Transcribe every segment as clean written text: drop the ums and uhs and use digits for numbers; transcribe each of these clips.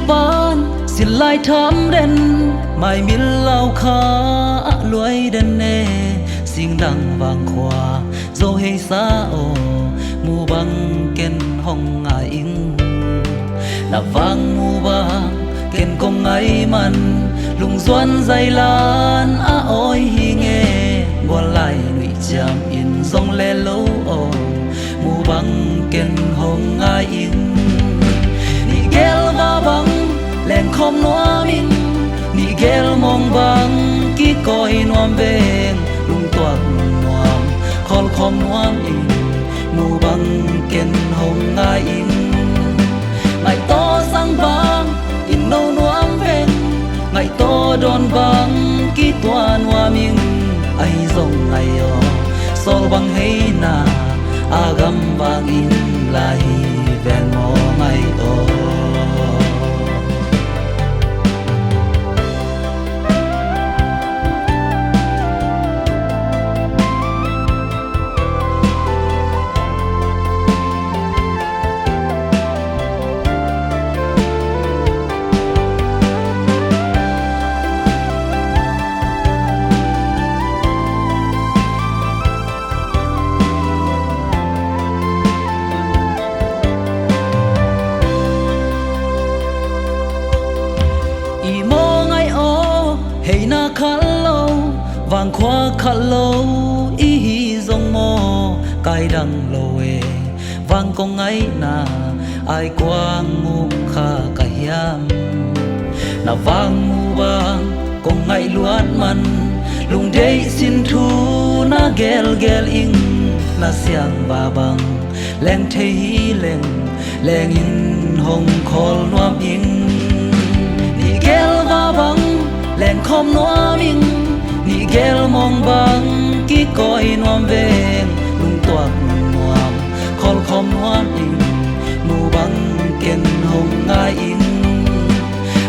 pan xin lai tham đen mai mil lao kha luai đen nè xin đăng vàng khoa dâu hay xa ô mu băng ken hong ngài in na vang mu băng ken công ngay man lùng doan dây lan ôi hi nghe bỏ lại nụy chạm in dòng lê lâu ô mu băng ken hong ngài in ni gel va băng len khom noa min ni gel mong băng ki coi noam veng lung toak noam khol khom noam in mu băng ken hong ngai in ngai to sang băng in no noam veng ngai to don băng ki tua noam in ai zong ngai yo sol băng hey na agam bang in lai ven mo ngai o hey na khát lâu vàng khoa khát lâu ý dòng mò cài đằng lâu e vàng con ngay na ai quang ngu kha cả hiam na vàng mu bang con ngay luan man lung day xin thu na gel gel ing na siang ba bang leng thei leng leng in hong khol nuam ing ni gel ba bang len khom noa min ni gel mong bang ki coi noam veng lung toak noam khol khom noam in mu bang ken hong ngai in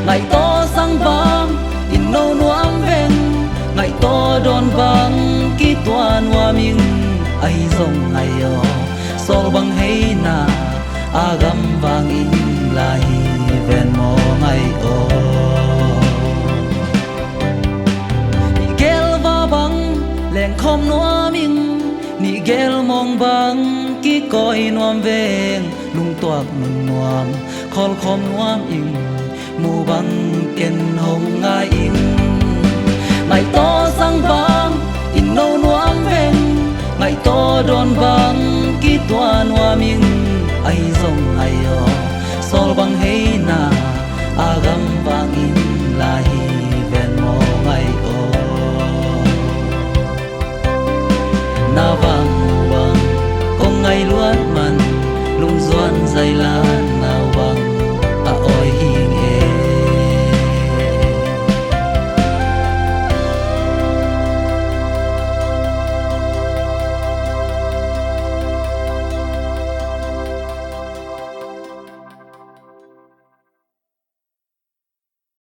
ngai to sang bang in no noam veng ngai to don bang ki tua noam in ai zong ngai yo sol bang hey na agam vang in lai ven mo ngai o len khom noa min ni gel mong bang ki coi noam veng lung toak noam khol khom noam in mu bang ken hong ngai in ngai to sang bang in no noam veng ngai to don bang ki tua noam in ai zong